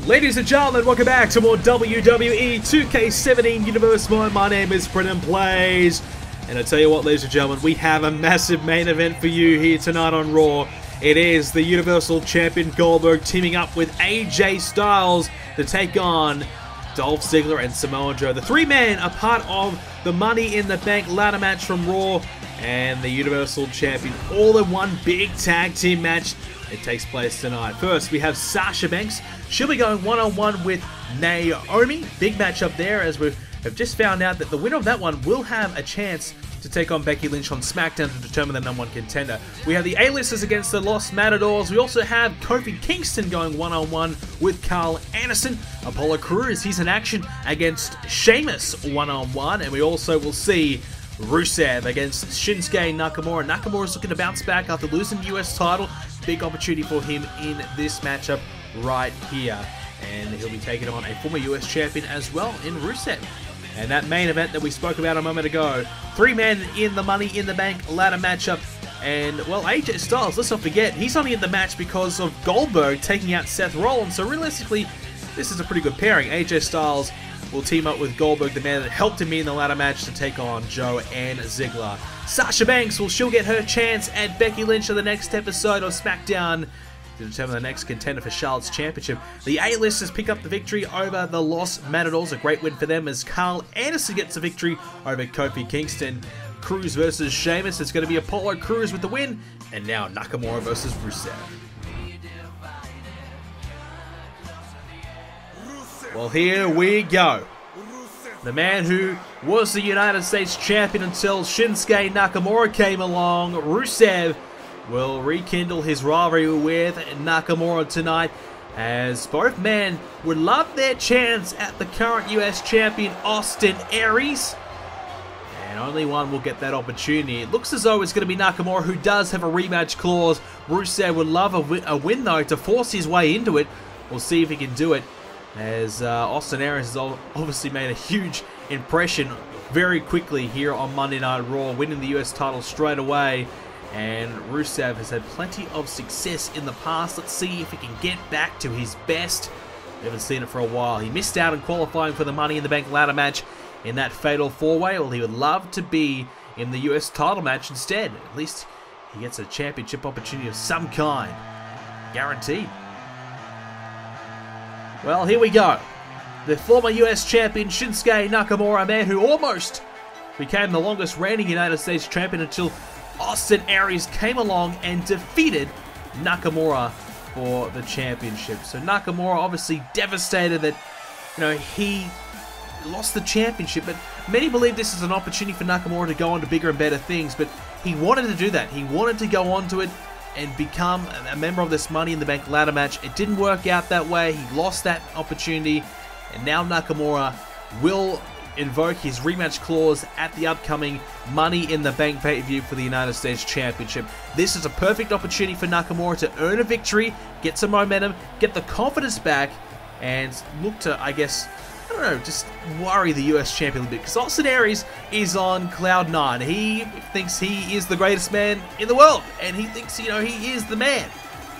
Ladies and gentlemen, welcome back to more WWE 2k17 Universe Mode. My name is BrendenPlayz, and I tell you what, ladies and gentlemen, we have a massive main event for you here tonight on Raw. It is the Universal Champion Goldberg teaming up with AJ Styles to take on Dolph Ziggler and Samoa Joe. The three men are part of the Money in the Bank ladder match from Raw and the Universal Champion all in one big tag team match. It takes place tonight. First, we have Sasha Banks. She'll be going one-on-one with Naomi. Big match up there, as we have just found out that the winner of that one will have a chance to take on Becky Lynch on Smackdown to determine the #1 contender. We have the A-listers against the Los Matadors. We also have Kofi Kingston going one-on-one with Carl Anderson. Apollo Crews, he's in action against Sheamus one-on-one. And we also will see Rusev against Shinsuke Nakamura. Nakamura's looking to bounce back after losing the US title. Big opportunity for him in this matchup right here. And he'll be taking on a former US champion as well in Rusev. And that main event that we spoke about a moment ago, three men in the Money in the Bank ladder matchup. And, well, AJ Styles, let's not forget, he's only in the match because of Goldberg taking out Seth Rollins. So realistically, this is a pretty good pairing. AJ Styles will team up with Goldberg, the man that helped him in the ladder match, to take on Joe and Ziggler. Sasha Banks, she'll get her chance at Becky Lynch in the next episode of Smackdown to determine the next contender for Charlotte's Championship. The A-listers pick up the victory over the Los Matadors. A great win for them as Carl Anderson gets the victory over Kofi Kingston. Crews versus Sheamus. It's going to be Apollo Crews with the win. And now Nakamura versus Rusev. Well, here we go. The man who was the United States Champion until Shinsuke Nakamura came along, Rusev, will rekindle his rivalry with Nakamura tonight, as both men would love their chance at the current US Champion Austin Aries. And only one will get that opportunity. It looks as though it's going to be Nakamura, who does have a rematch clause. Rusev would love a win though, to force his way into it. We'll see if he can do it, as Austin Aries has obviously made a huge impression very quickly here on Monday Night Raw, winning the US title straight away. And Rusev has had plenty of success in the past. Let's see if he can get back to his best. We haven't seen it for a while. He missed out on qualifying for the Money in the Bank ladder match in that fatal four-way. Well, he would love to be in the US title match instead. At least he gets a championship opportunity of some kind. Guaranteed. Well, here we go. The former US champion Shinsuke Nakamura, a man who almost became the longest reigning United States champion until Austin Aries came along and defeated Nakamura for the championship. So Nakamura obviously devastated that, he lost the championship, but many believe this is an opportunity for Nakamura to go on to bigger and better things, but he wanted to do that. He wanted to go on to it and become a member of this Money in the Bank ladder match. It didn't work out that way. He lost that opportunity, and now Nakamura will invoke his rematch clause at the upcoming Money in the Bank pay-per-view for the United States Championship. This is a perfect opportunity for Nakamura to earn a victory, get some momentum, get the confidence back, and look to, just worry the US Champion a little bit, because Austin Aries is on cloud 9. He thinks he is the greatest man in the world, and he thinks, he is the man.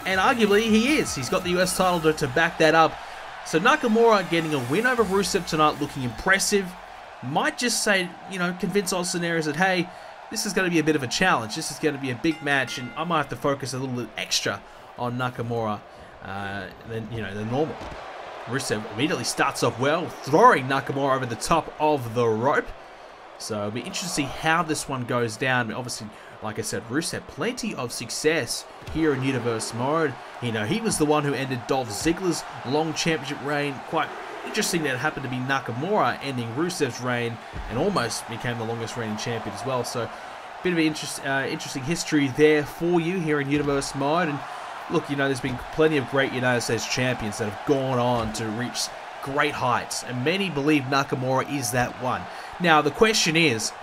And arguably, he is. He's got the US title to back that up. So Nakamura getting a win over Rusev tonight, looking impressive. Might just say, convince Austin Aries that, hey, this is going to be a bit of a challenge. This is going to be a big match, and I might have to focus a little bit extra on Nakamura than normal. Rusev immediately starts off well, throwing Nakamura over the top of the rope. So it'll be interesting to see how this one goes down. Obviously, like I said, Rusev, plenty of success here in Universe Mode. He was the one who ended Dolph Ziggler's long championship reign. Quite interesting that it happened to be Nakamura ending Rusev's reign and almost became the longest reigning champion as well. So, a bit of an interesting history there for you here in Universe Mode. And look, there's been plenty of great United States champions that have gone on to reach great heights, and many believe Nakamura is that one. Now, the question is,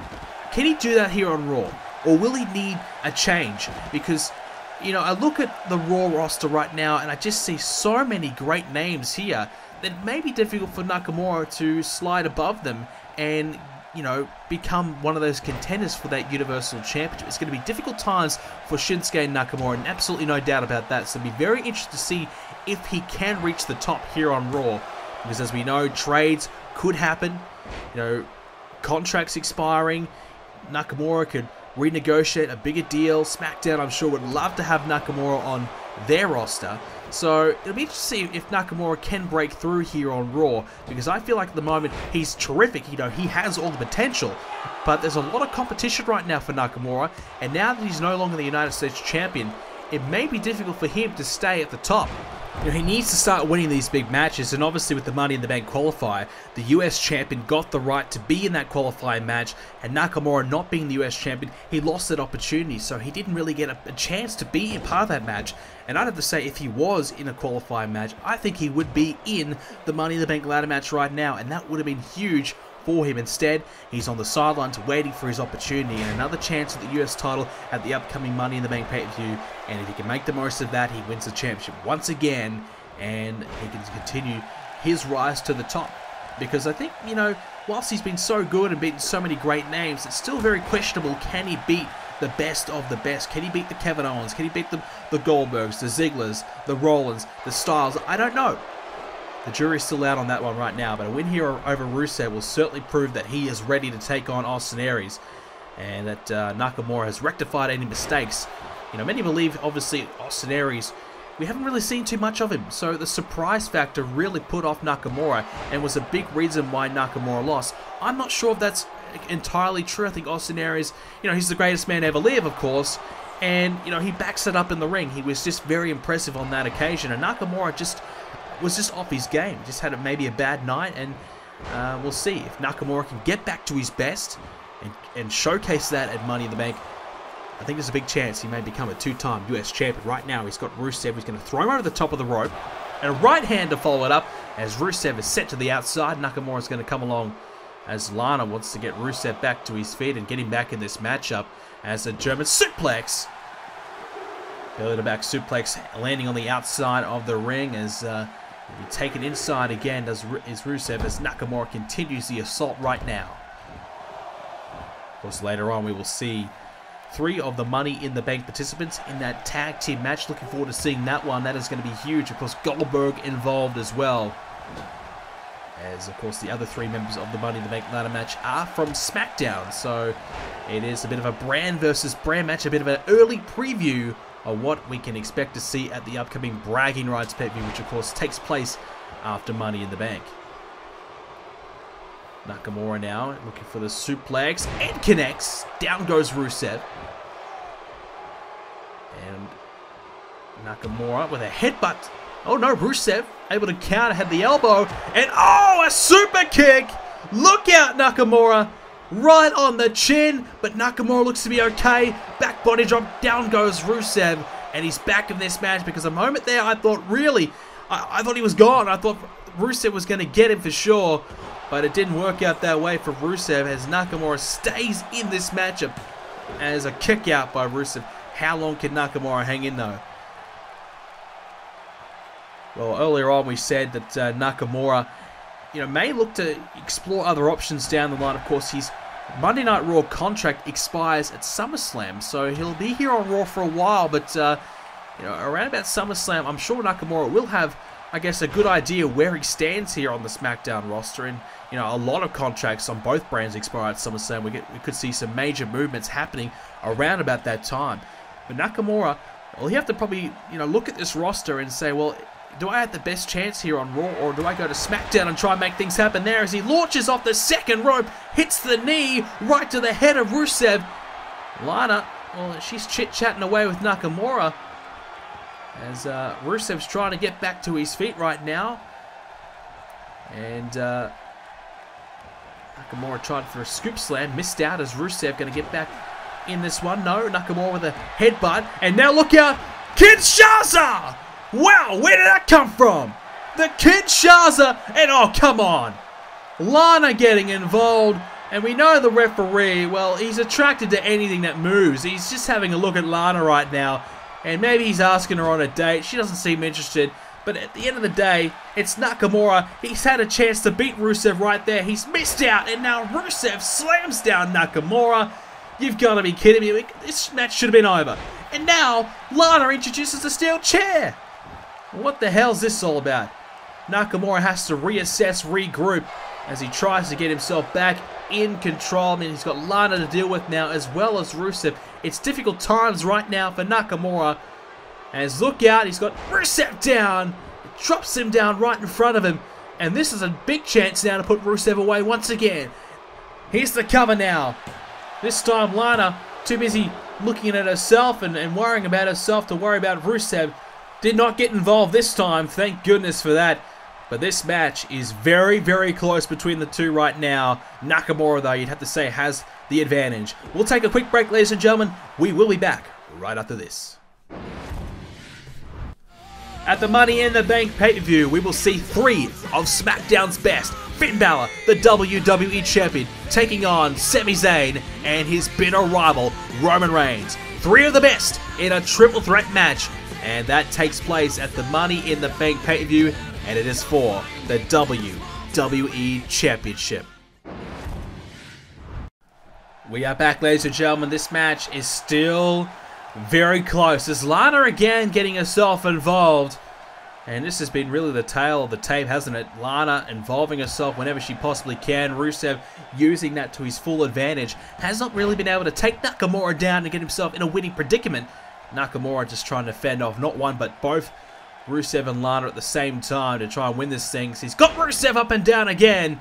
can he do that here on Raw? or will he need a change? Because, you know, I look at the Raw roster right now and I just see so many great names here that it may be difficult for Nakamura to slide above them and, you know, become one of those contenders for that Universal Championship. It's going to be difficult times for Shinsuke Nakamura, and absolutely no doubt about that. So it'll be very interesting to see if he can reach the top here on Raw. Because as we know, trades could happen. You know, contracts expiring. Nakamura could renegotiate a bigger deal. Smackdown, I'm sure, would love to have Nakamura on their roster. So it'll be interesting to see if Nakamura can break through here on Raw, because I feel like at the moment he's terrific. You know, he has all the potential, but there's a lot of competition right now for Nakamura, and now that he's no longer the United States Champion, it may be difficult for him to stay at the top. You know, he needs to start winning these big matches, and obviously with the Money in the Bank qualifier, the US Champion got the right to be in that qualifying match, and Nakamura not being the US Champion, he lost that opportunity, so he didn't really get a chance to be in part of that match. And I'd have to say, if he was in a qualifying match, I think he would be in the Money in the Bank ladder match right now, and that would have been huge for him. Instead, he's on the sidelines waiting for his opportunity and another chance at the US title at the upcoming Money in the Bank pay-per-view, and if he can make the most of that, he wins the championship once again, and he can continue his rise to the top. Because I think, you know, whilst he's been so good and beaten so many great names, it's still very questionable, can he beat the best of the best? Can he beat the Kevin Owens? Can he beat the Goldbergs, the Zigglers, the Rollins, the Styles? I don't know. The jury's still out on that one right now, but a win here over Rusev will certainly prove that he is ready to take on Austin Aries, and that Nakamura has rectified any mistakes. You know, many believe, obviously, Austin Aries, we haven't really seen too much of him, so the surprise factor really put off Nakamura and was a big reason why Nakamura lost. I'm not sure if that's entirely true. I think Austin Aries, you know, he's the greatest man ever live, of course, and, you know, he backs it up in the ring. He was just very impressive on that occasion, and Nakamura was just off his game. Just had maybe a bad night, and we'll see if Nakamura can get back to his best and showcase that at Money in the Bank. I think there's a big chance he may become a two-time US champion. Right now, he's got Rusev, who's going to throw him over the top of the rope, and a right hand to follow it up as Rusev is set to the outside. Nakamura's going to come along as Lana wants to get Rusev back to his feet and get him back in this matchup as a German suplex. Belly to back suplex landing on the outside of the ring as he'll be taken inside again is Rusev as Nakamura continues the assault right now. Of course, later on we will see 3 of the Money in the Bank participants in that tag team match. Looking forward to seeing that one. That is going to be huge. Of course, Goldberg involved as well. As, of course, the other 3 members of the Money in the Bank ladder match are from SmackDown. So it is a bit of a brand versus brand match, a bit of an early preview of what we can expect to see at the upcoming Bragging Rights pay-per-view, which, of course, takes place after Money in the Bank. Nakamura now looking for the suplex and connects. Down goes Rusev. And Nakamura with a headbutt. Oh no, Rusev able to counter, had the elbow, and oh, a super kick! Look out, Nakamura! Right on the chin, but Nakamura looks to be okay. Back body drop, down goes Rusev, and he's back in this match, because a moment there I thought really, I thought he was gone. I thought Rusev was going to get him for sure, but it didn't work out that way for Rusev as Nakamura stays in this matchup as a kick out by Rusev. How long can Nakamura hang in though? Well, earlier on we said that Nakamura, you know, may look to explore other options down the line. Of course, his Monday Night Raw contract expires at SummerSlam, so he'll be here on Raw for a while. But you know, around about SummerSlam, I'm sure Nakamura will have, I guess, a good idea where he stands here on the SmackDown roster. And you know, a lot of contracts on both brands expire at SummerSlam. We could see some major movements happening around about that time. But Nakamura, well, he have to probably, you know, look at this roster and say, well, do I have the best chance here on Raw, or do I go to SmackDown and try and make things happen there? As he launches off the second rope, hits the knee right to the head of Rusev. Lana, well, she's chit-chatting away with Nakamura as Rusev's trying to get back to his feet right now. And Nakamura tried for a scoop slam, missed out as Rusev going to get back in this one. No, Nakamura with a headbutt, and now look out, Kinshasa! Wow, where did that come from? The Kinshasa, and oh, come on. Lana getting involved And we know the referee, well, he's attracted to anything that moves. He's just having a look at Lana right now. And maybe he's asking her on a date. She doesn't seem interested. But at the end of the day, it's Nakamura. He's had a chance to beat Rusev right there. He's missed out. And now Rusev slams down Nakamura. You've got to be kidding me. This match should have been over. And now, Lana introduces the steel chair. What the hell's this all about? Nakamura has to reassess, regroup, as he tries to get himself back in control. I mean, he's got Lana to deal with now, as well as Rusev. It's difficult times right now for Nakamura. As look out, he's got Rusev down. Drops him down right in front of him. And this is a big chance now to put Rusev away once again. Here's the cover now. This time Lana, too busy looking at herself and worrying about herself to worry about Rusev. Did not get involved this time, thank goodness for that. But this match is very, very close between the two right now. Nakamura, though, you'd have to say, has the advantage. We'll take a quick break, ladies and gentlemen. We will be back right after this. At the Money in the Bank pay-per-view, we will see 3 of SmackDown's best. Finn Balor, the WWE Champion, taking on Sami Zayn and his bitter rival, Roman Reigns. 3 of the best in a triple threat match. And that takes place at the Money in the Bank pay-per-view, and it is for the WWE Championship. We are back, ladies and gentlemen. This match is still very close. As Lana again getting herself involved. And this has been really the tale of the tape, hasn't it? Lana involving herself whenever she possibly can. Rusev using that to his full advantage. Has not really been able to take Nakamura down and get himself in a winning predicament. Nakamura just trying to fend off not one but both Rusev and Lana at the same time to try and win this thing. So he's got Rusev up and down again.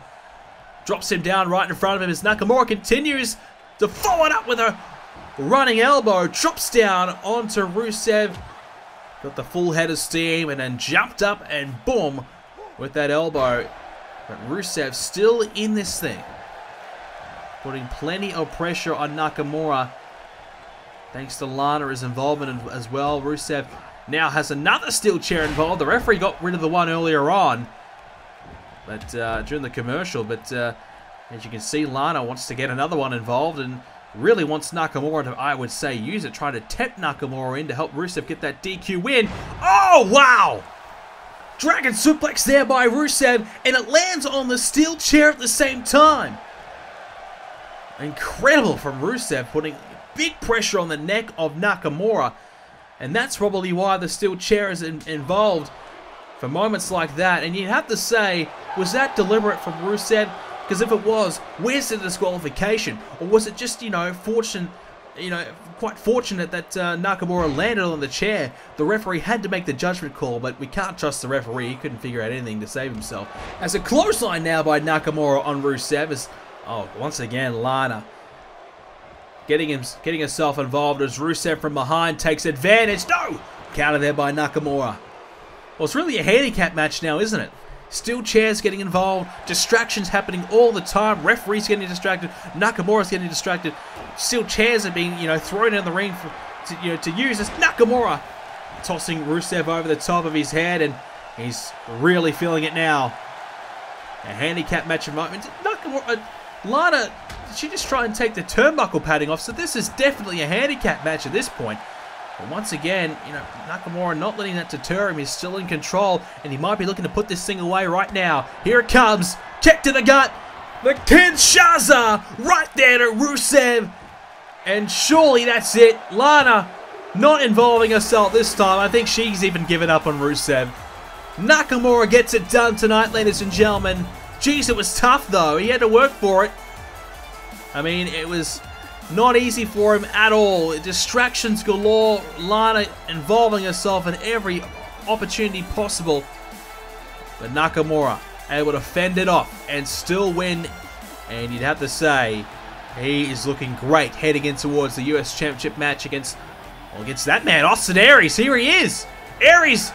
Drops him down right in front of him as Nakamura continues to follow it up with a running elbow. Drops down onto Rusev. Got the full head of steam and then jumped up and boom with that elbow. But Rusev still in this thing. Putting plenty of pressure on Nakamura. Thanks to Lana's involvement as well. Rusev now has another steel chair involved. The referee got rid of the one earlier on, but during the commercial. But as you can see, Lana wants to get another one involved and really wants Nakamura to, I would say, use it. Trying to tempt Nakamura in to help Rusev get that DQ win. Oh, wow! Dragon suplex there by Rusev, and it lands on the steel chair at the same time. Incredible from Rusev, putting big pressure on the neck of Nakamura. And that's probably why the steel chair is involved for moments like that. And you'd have to say, was that deliberate from Rusev? Because if it was, where's the disqualification? Or was it just, fortunate, quite fortunate that Nakamura landed on the chair? The referee had to make the judgment call, but we can't trust the referee. He couldn't figure out anything to save himself. As a clothesline now by Nakamura on Rusev is, once again, Lana getting herself involved as Rusev from behind takes advantage. No! Counter there by Nakamura. Well, it's really a handicap match now, isn't it? Steel chairs getting involved, distractions happening all the time, referees getting distracted, Nakamura's getting distracted, steel chairs are being, thrown in the ring to use as Nakamura tossing Rusev over the top of his head, and he's really feeling it now. A handicap match of moment. Nakamura, Lana, did she just try and take the turnbuckle padding off? So this is definitely a handicap match at this point. But once again, Nakamura not letting that deter him. He's still in control, and he might be looking to put this thing away right now. Here it comes. Kick to the gut. The Kinshasa right there to Rusev. And surely that's it. Lana not involving herself this time. I think she's even given up on Rusev. Nakamura gets it done tonight, ladies and gentlemen. Jeez, it was tough, though. He had to work for it. I mean, it was not easy for him at all. Distractions galore. Lana involving herself in every opportunity possible. But Nakamura able to fend it off and still win. And you'd have to say, he is looking great heading in towards the US Championship match against that man, Austin Aries. Here he is. Aries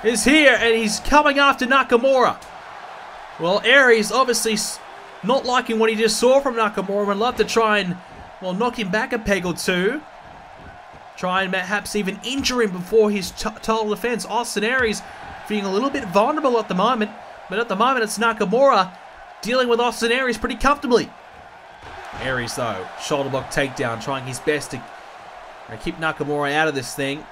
is here, and he's coming after Nakamura. Well, Aries obviously not liking what he just saw from Nakamura. Would love to try and, knock him back a peg or two. Try and perhaps even injure him before his title defense. Austin Aries feeling a little bit vulnerable at the moment. But at the moment, it's Nakamura dealing with Austin Aries pretty comfortably. Aries, though, shoulder block takedown, trying his best to keep Nakamura out of this thing.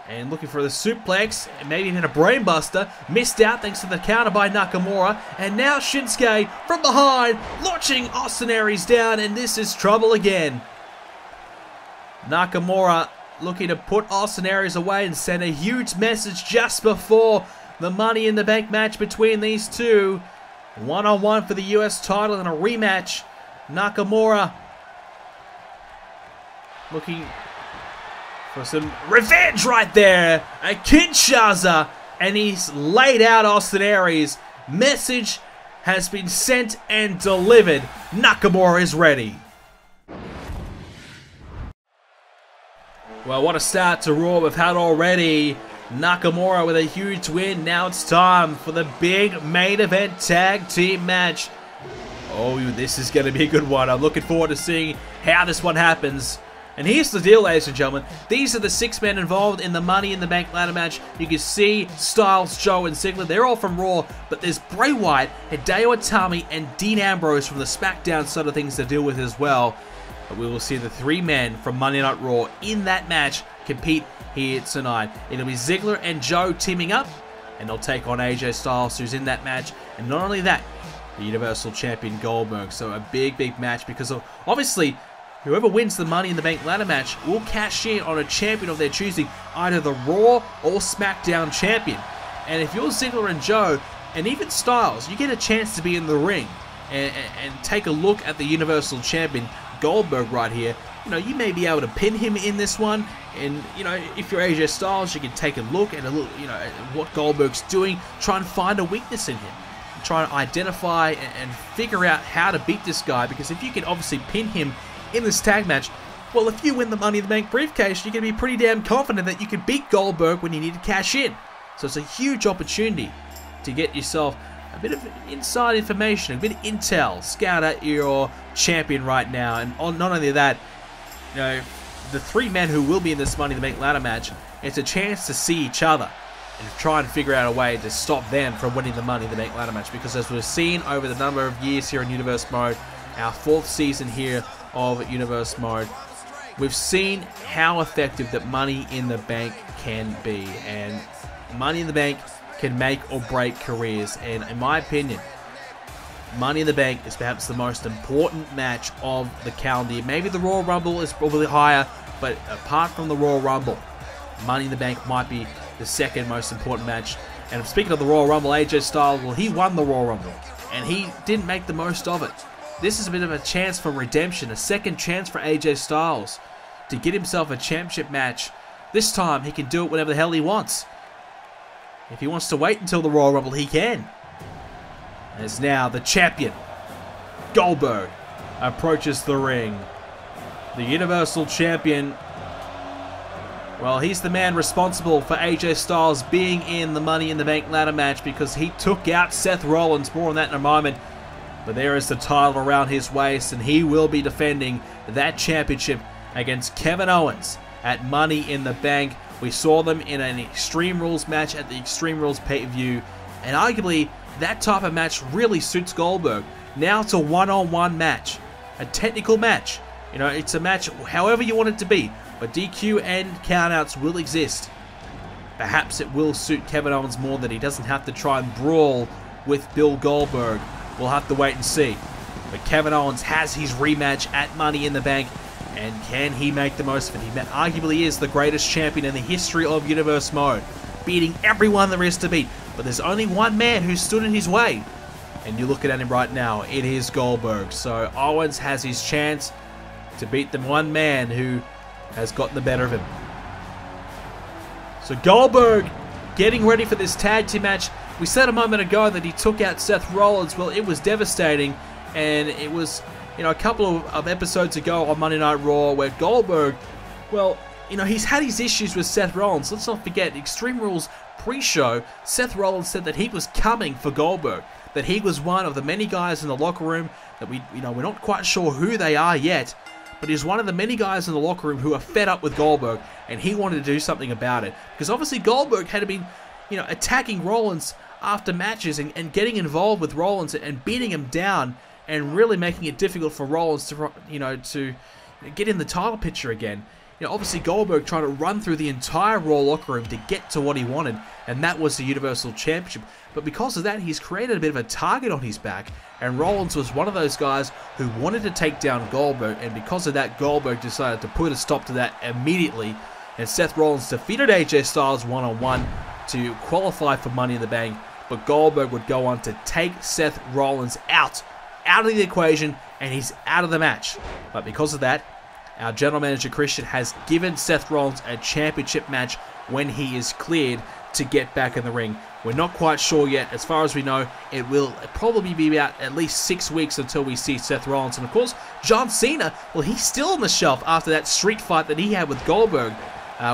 And looking for the suplex, and maybe even a brainbuster. Missed out thanks to the counter by Nakamura. And now Shinsuke from behind, launching Austin Aries down, and this is trouble again. Nakamura looking to put Austin Aries away and send a huge message just before the Money in the Bank match between these two. One-on-one for the US title and a rematch. Nakamura looking for some revenge right there. A Kinshasa, and he's laid out Austin Aries. Message has been sent and delivered. Nakamura is ready. Well, what a start to Raw we've had already. Nakamura with a huge win. Now it's time for the big main event tag team match. Oh, this is going to be a good one. I'm looking forward to seeing how this one happens. And here's the deal, ladies and gentlemen. These are the 6 men involved in the Money in the Bank ladder match. You can see Styles, Joe, and Ziggler. They're all from Raw, but there's Bray Wyatt, Hideo Itami, and Dean Ambrose from the Smackdown side of things to deal with as well. But we will see the 3 men from Monday Night Raw in that match compete here tonight. It'll be Ziggler and Joe teaming up, and they'll take on AJ Styles, who's in that match. And not only that, the Universal Champion Goldberg. So a big, big match, because obviously whoever wins the Money in the Bank ladder match will cash in on a champion of their choosing, either the Raw or SmackDown champion. And if you're Ziggler and Joe, and even Styles, you get a chance to be in the ring and take a look at the Universal Champion Goldberg right here. You know, you may be able to pin him in this one, and you know, if you're AJ Styles, you can take a look at at what Goldberg's doing, try and find a weakness in him, try and identify and figure out how to beat this guy. Because if you can obviously pin him in this tag match, well, if you win the Money in the Bank briefcase, you can be pretty damn confident that you can beat Goldberg when you need to cash in. So it's a huge opportunity to get yourself a bit of inside information, a bit of intel, scout out your champion right now. And not only that, you know, the 3 men who will be in this Money in the Bank ladder match, it's a chance to see each other and try and figure out a way to stop them from winning the Money in the Bank ladder match. Because as we've seen over the number of years here in Universe Mode, our 4th season here of Universe Mode, we've seen how effective that Money in the Bank can be. And Money in the Bank can make or break careers. And in my opinion, Money in the Bank is perhaps the most important match of the calendar year. Maybe the Royal Rumble is probably higher, but apart from the Royal Rumble, Money in the Bank might be the 2nd most important match. And speaking of the Royal Rumble, AJ Styles, well, he won the Royal Rumble, and he didn't make the most of it. This is a bit of a chance for redemption, a 2nd chance for AJ Styles to get himself a championship match. This time, he can do it whenever the hell he wants. If he wants to wait until the Royal Rumble, he can. As now the champion, Goldberg, approaches the ring. The Universal Champion, well, he's the man responsible for AJ Styles being in the Money in the Bank ladder match, because he took out Seth Rollins. More on that in a moment. But there is the title around his waist, and he will be defending that championship against Kevin Owens at Money in the Bank. We saw them in an Extreme Rules match at the Extreme Rules pay-per-view, and arguably that type of match really suits Goldberg. Now it's a one-on-one match, a technical match. You know, it's a match however you want it to be, but DQ and countouts will exist. Perhaps it will suit Kevin Owens more, that he doesn't have to try and brawl with Bill Goldberg. We'll have to wait and see. But Kevin Owens has his rematch at Money in the Bank, and can he make the most of it? He arguably is the greatest champion in the history of Universe Mode, beating everyone there is to beat. But there's only one man who stood in his way, and you're looking at him right now. It is Goldberg. So Owens has his chance to beat the one man who has gotten the better of him. So Goldberg getting ready for this tag team match. We said a moment ago that he took out Seth Rollins. Well, it was devastating, and it was, you know, a couple of episodes ago on Monday Night Raw where Goldberg, well, you know, he's had his issues with Seth Rollins. Let's not forget, Extreme Rules pre-show, Seth Rollins said that he was coming for Goldberg, that he was one of the many guys in the locker room that we're not quite sure who they are yet, but he's one of the many guys in the locker room who are fed up with Goldberg, and he wanted to do something about it. Because obviously Goldberg had been, you know, attacking Rollins after matches and getting involved with Rollins and beating him down and really making it difficult for Rollins to, to get in the title picture again. Obviously Goldberg trying to run through the entire Raw locker room to get to what he wanted, and that was the Universal Championship. But because of that, he's created a bit of a target on his back, and Rollins was one of those guys who wanted to take down Goldberg, and because of that, Goldberg decided to put a stop to that immediately, and Seth Rollins defeated AJ Styles one-on-one to qualify for Money in the Bank, but Goldberg would go on to take Seth Rollins out of the equation, and he's out of the match. But because of that, our general manager Christian has given Seth Rollins a championship match when he is cleared to get back in the ring. We're not quite sure yet. As far as we know, it will probably be about at least 6 weeks until we see Seth Rollins. And of course, John Cena, well, he's still on the shelf after that street fight that he had with Goldberg.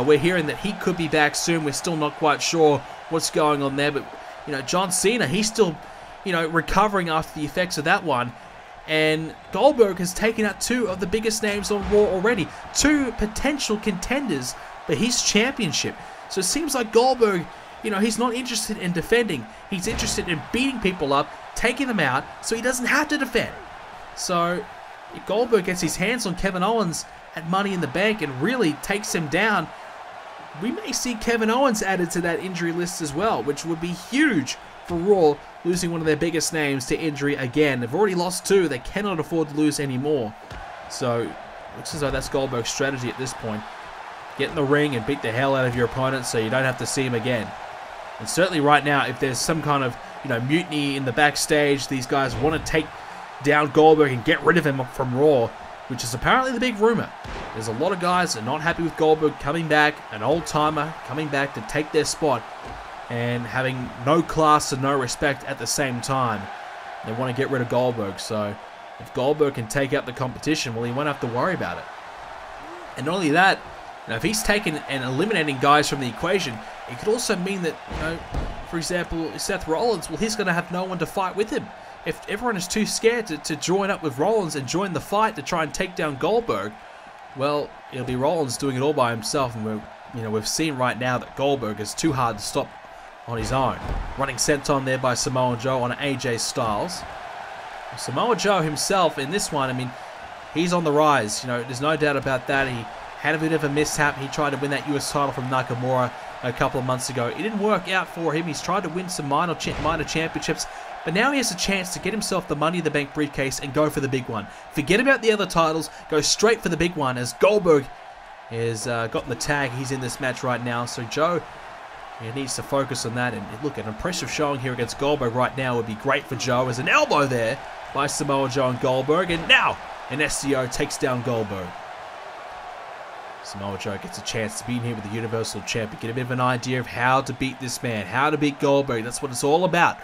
We're hearing that he could be back soon. We're still not quite sure what's going on there. But, John Cena, he's still, recovering after the effects of that one. And Goldberg has taken out 2 of the biggest names on Raw already. 2 potential contenders for his championship. So it seems like Goldberg, he's not interested in defending. He's interested in beating people up, taking them out, so he doesn't have to defend. So if Goldberg gets his hands on Kevin Owens at Money in the Bank and really takes him down, we may see Kevin Owens added to that injury list as well, which would be huge for Raw, losing one of their biggest names to injury again. They've already lost 2. They cannot afford to lose any more. So, looks as though that's Goldberg's strategy at this point. Get in the ring and beat the hell out of your opponent so you don't have to see him again. And certainly right now, if there's some kind of, mutiny in the backstage, these guys want to take down Goldberg and get rid of him from Raw, which is apparently the big rumor. There's a lot of guys that are not happy with Goldberg coming back, an old-timer coming back to take their spot, and having no class and no respect at the same time. They want to get rid of Goldberg, so if Goldberg can take out the competition, well, he won't have to worry about it. And not only that, if he's taking and eliminating guys from the equation, it could also mean that, for example, Seth Rollins, well, he's going to have no one to fight with him. If everyone is too scared to join up with Rollins and join the fight to try and take down Goldberg, well, it'll be Rollins doing it all by himself, and we've seen right now that Goldberg is too hard to stop on his own. Running senton there by Samoa Joe on AJ Styles. Samoa Joe himself in this one, he's on the rise. There's no doubt about that. He had a bit of a mishap. He tried to win that US title from Nakamura a couple of months ago. It didn't work out for him. He's tried to win some minor championships, but now he has a chance to get himself the Money in the Bank briefcase and go for the big one. Forget about the other titles. Go straight for the big one, as Goldberg has gotten the tag. He's in this match right now, so Joe, he needs to focus on that. And look, an impressive showing here against Goldberg right now would be great for Joe. As an elbow there by Samoa Joe and Goldberg. And now an SCO takes down Goldberg. Samoa Joe gets a chance to be in here with the Universal Champion. Get a bit of an idea of how to beat this man. How to beat Goldberg. That's what it's all about.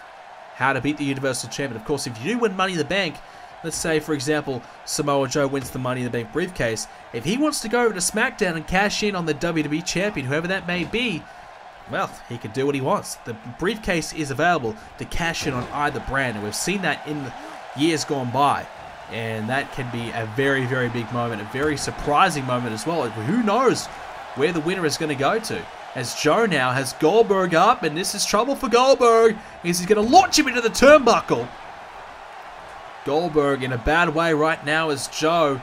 How to beat the Universal Champion. Of course, if you do win Money in the Bank, let's say, for example, Samoa Joe wins the Money in the Bank briefcase. If he wants to go over to Smackdown and cash in on the WWE Champion, whoever that may be, well, he can do what he wants. The briefcase is available to cash in on either brand, and we've seen that in the years gone by. And that can be a very, very big moment, a very surprising moment as well. Who knows where the winner is going to go to? As Joe now has Goldberg up, and this is trouble for Goldberg, because he's going to launch him into the turnbuckle. Goldberg in a bad way right now as Joe.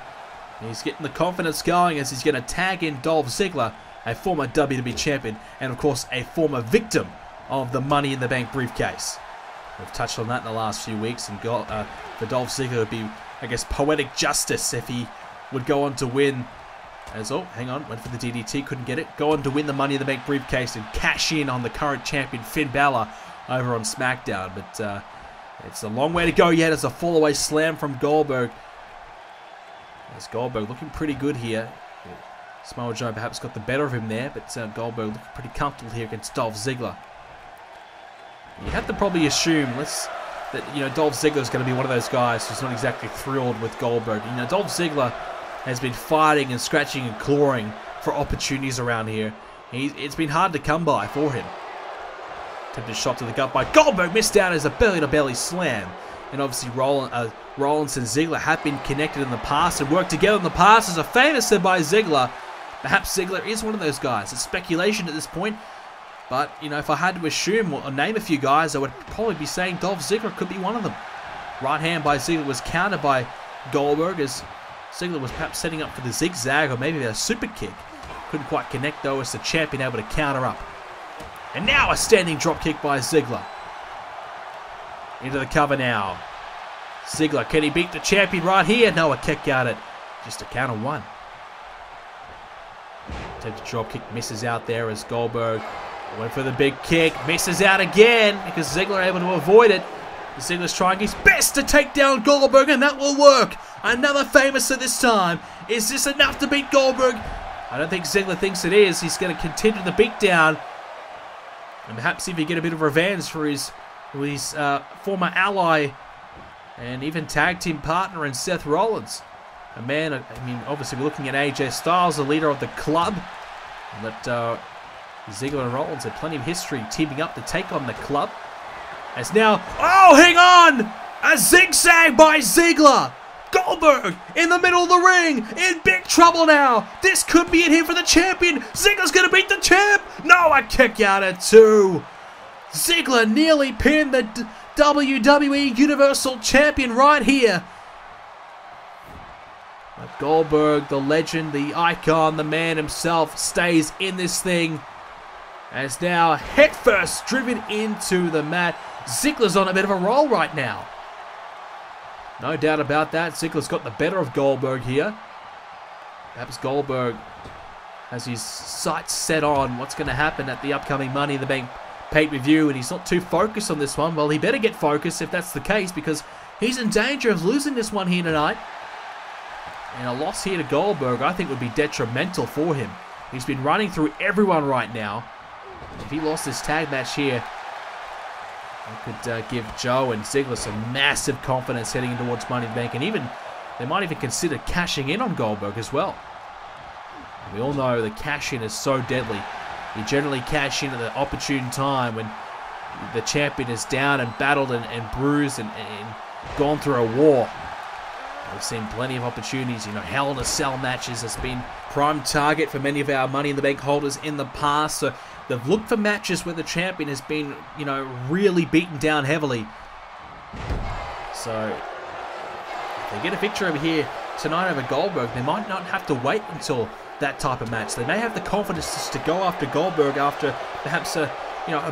He's getting the confidence going as he's going to tag in Dolph Ziggler, a former WWE Champion, and of course a former victim of the Money in the Bank briefcase. We've touched on that in the last few weeks, and for Dolph Ziggler it would be, I guess, poetic justice if he would go on to win. Hang on, went for the DDT, couldn't get it. Go on to win the Money in the Bank briefcase and cash in on the current champion Finn Balor over on SmackDown. But it's a long way to go yet as a fall-away slam from Goldberg. As Goldberg looking pretty good here. Samoa Joe perhaps got the better of him there, but Goldberg looking pretty comfortable here against Dolph Ziggler. You have to probably assume that Dolph Ziggler is going to be one of those guys who's not exactly thrilled with Goldberg. Dolph Ziggler has been fighting and scratching and clawing for opportunities around here. It's been hard to come by for him. Attempted shot to the gut by Goldberg, missed out as a belly-to-belly slam. And obviously Rollins and Ziggler have been connected in the past and worked together in the past, as a famous said by Ziggler. Perhaps Ziggler is one of those guys. It's speculation at this point. But, if I had to assume or name a few guys, I would probably be saying Dolph Ziggler could be one of them. Right hand by Ziggler was countered by Goldberg as Ziggler was perhaps setting up for the zigzag or maybe a super kick. Couldn't quite connect though as the champion able to counter up. And now a standing drop kick by Ziggler. Into the cover now. Ziggler, can he beat the champion right here? No, a kick out it. Just a counter one. Attempted drop kick, misses out there as Goldberg went for the big kick, misses out again because Ziggler able to avoid it. Ziggler's trying his best to take down Goldberg, and that will work. Another famous at this time. Is this enough to beat Goldberg? I don't think Ziggler thinks it is. He's going to continue the beatdown, and perhaps if he get a bit of revenge for his former ally and even tag team partner in Seth Rollins. A man, I mean, obviously we're looking at AJ Styles, the leader of the club. But Ziggler and Rollins have plenty of history teaming up to take on the club. As now, oh, hang on! A zigzag by Ziggler! Goldberg in the middle of the ring, in big trouble now! This could be it here for the champion! Ziggler's gonna beat the champ! No, a kick out at 2! Ziggler nearly pinned the WWE Universal Champion right here. But Goldberg, the legend, the icon, the man himself, stays in this thing. As now, headfirst driven into the mat. Ziggler's on a bit of a roll right now. No doubt about that. Ziggler's got the better of Goldberg here. Perhaps Goldberg has his sights set on what's going to happen at the upcoming Money in the Bank pay-per-view, and he's not too focused on this one. Well, he better get focused if that's the case, because he's in danger of losing this one here tonight. And a loss here to Goldberg, I think, would be detrimental for him. He's been running through everyone right now. If he lost this tag match here, it could give Joe and Ziggler some massive confidence heading towards Money in the Bank. And even they might even consider cashing in on Goldberg as well. We all know the cash-in is so deadly. You generally cash in at the opportune time when the champion is down and battled and bruised and gone through a war. We've seen plenty of opportunities, you know, Hell in a Cell matches has been prime target for many of our Money in the Bank holders in the past. So they've looked for matches where the champion has been, you know, really beaten down heavily. So if they get a victory over here tonight over Goldberg, they might not have to wait until that type of match. They may have the confidence just to go after Goldberg after perhaps a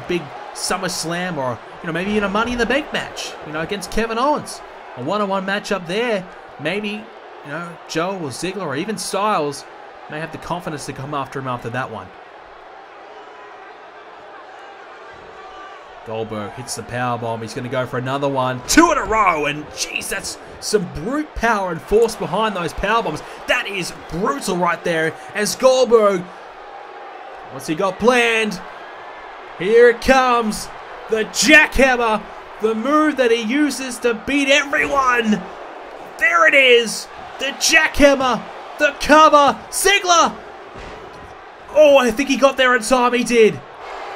big SummerSlam or, you know, maybe in a Money in the Bank match, you know, against Kevin Owens. A one-on-one matchup there. Maybe, you know, Joe or Ziggler or even Styles may have the confidence to come after him after that one. Goldberg hits the powerbomb. He's going to go for another one. 2 in a row. And, jeez, that's some brute power and force behind those powerbombs. That is brutal right there. As Goldberg, what's he got planned? Here it comes. The jackhammer. The move that he uses to beat everyone. There it is. The jackhammer. The cover. Ziggler. Oh, I think he got there in time. He did.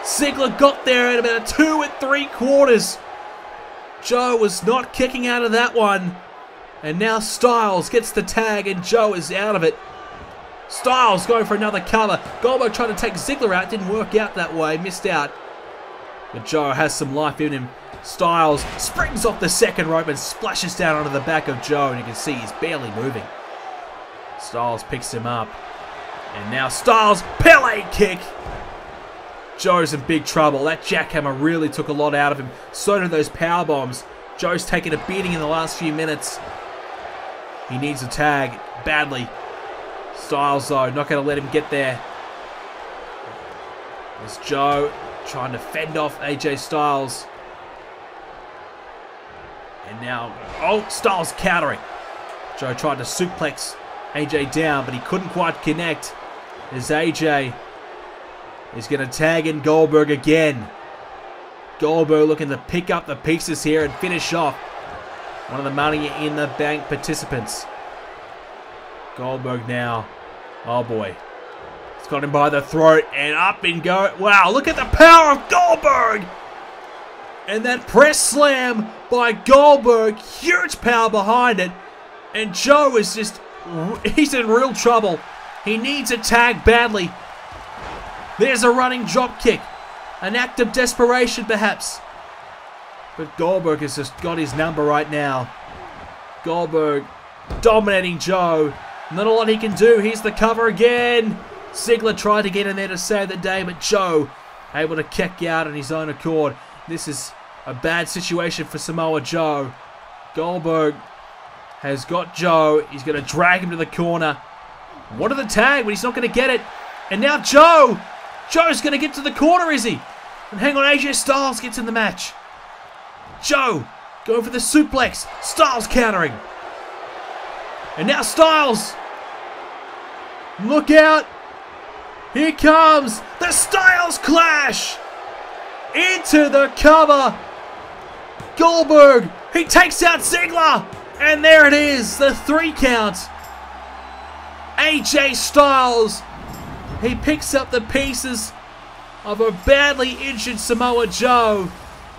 Ziggler got there at about 2 3/4. Joe was not kicking out of that one. And now Styles gets the tag and Joe is out of it. Styles going for another cover. Goldberg trying to take Ziggler out. Didn't work out that way. Missed out. But Joe has some life in him. Styles springs off the second rope and splashes down onto the back of Joe. And you can see he's barely moving. Styles picks him up. And now Styles, Pele kick. Joe's in big trouble. That jackhammer really took a lot out of him. So did those power bombs. Joe's taken a beating in the last few minutes. He needs a tag badly. Styles, though, not going to let him get there. There's Joe trying to fend off AJ Styles. And now, oh, Styles countering. Joe tried to suplex AJ down, but he couldn't quite connect. There's AJ. He's going to tag in Goldberg again. Goldberg looking to pick up the pieces here and finish off one of the Money in the Bank participants. Goldberg now. Oh boy. It's got him by the throat and up and go. Wow, look at the power of Goldberg. And that press slam by Goldberg. Huge power behind it. And Joe is just, he's in real trouble. He needs a tag badly. There's a running drop kick. An act of desperation, perhaps. But Goldberg has just got his number right now. Goldberg dominating Joe. Not a lot he can do. Here's the cover again. Ziggler tried to get in there to save the day, but Joe able to kick out on his own accord. This is a bad situation for Samoa Joe. Goldberg has got Joe. He's going to drag him to the corner. Wanted the tag, but he's not going to get it. And now Joe. Joe's going to get to the corner, is he? And hang on, AJ Styles gets in the match. Joe going for the suplex. Styles countering. And now Styles. Look out. Here comes the Styles Clash. Into the cover. Goldberg. He takes out Ziggler. And there it is. The 3 count. AJ Styles. He picks up the pieces of a badly injured Samoa Joe.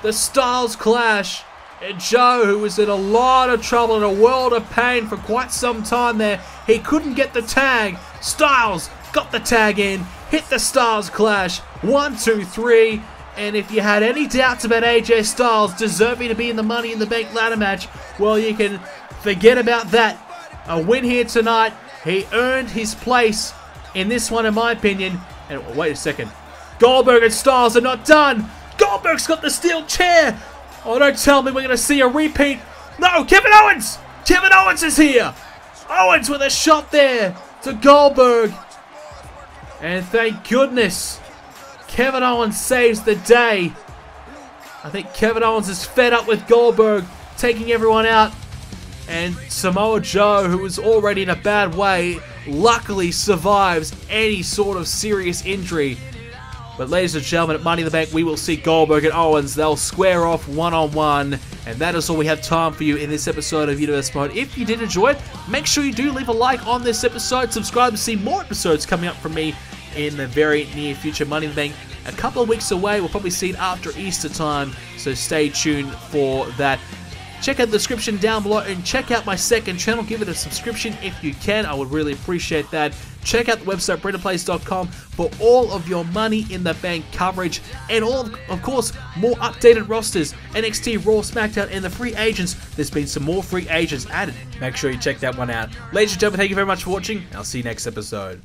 The Styles Clash. And Joe, who was in a lot of trouble, in a world of pain for quite some time there, he couldn't get the tag. Styles got the tag in, hit the Styles Clash. 1, 2, 3. And if you had any doubts about AJ Styles deserving to be in the Money in the Bank ladder match, well, you can forget about that. A win here tonight. He earned his place in this one, in my opinion. And wait a second. Goldberg and Styles are not done. Goldberg's got the steel chair. Oh, don't tell me we're going to see a repeat. No, Kevin Owens. Kevin Owens is here. Owens with a shot there to Goldberg. And thank goodness Kevin Owens saves the day. I think Kevin Owens is fed up with Goldberg taking everyone out. And Samoa Joe, who was already in a bad way, luckily survives any sort of serious injury. But ladies and gentlemen, at Money in the Bank, we will see Goldberg and Owens. They'll square off one-on-one. And that is all we have time for you in this episode of Universe Mode. If you did enjoy it, make sure you do leave a like on this episode. Subscribe to see more episodes coming up from me in the very near future. Money in the Bank, a couple of weeks away. We'll probably see it after Easter time. So stay tuned for that. Check out the description down below and check out my second channel. Give it a subscription if you can. I would really appreciate that. Check out the website, BrendenPlayz.com, for all of your Money in the Bank coverage and all, of course, more updated rosters, NXT, Raw, Smackdown, and the free agents. There's been some more free agents added. Make sure you check that one out. Ladies and gentlemen, thank you very much for watching. I'll see you next episode.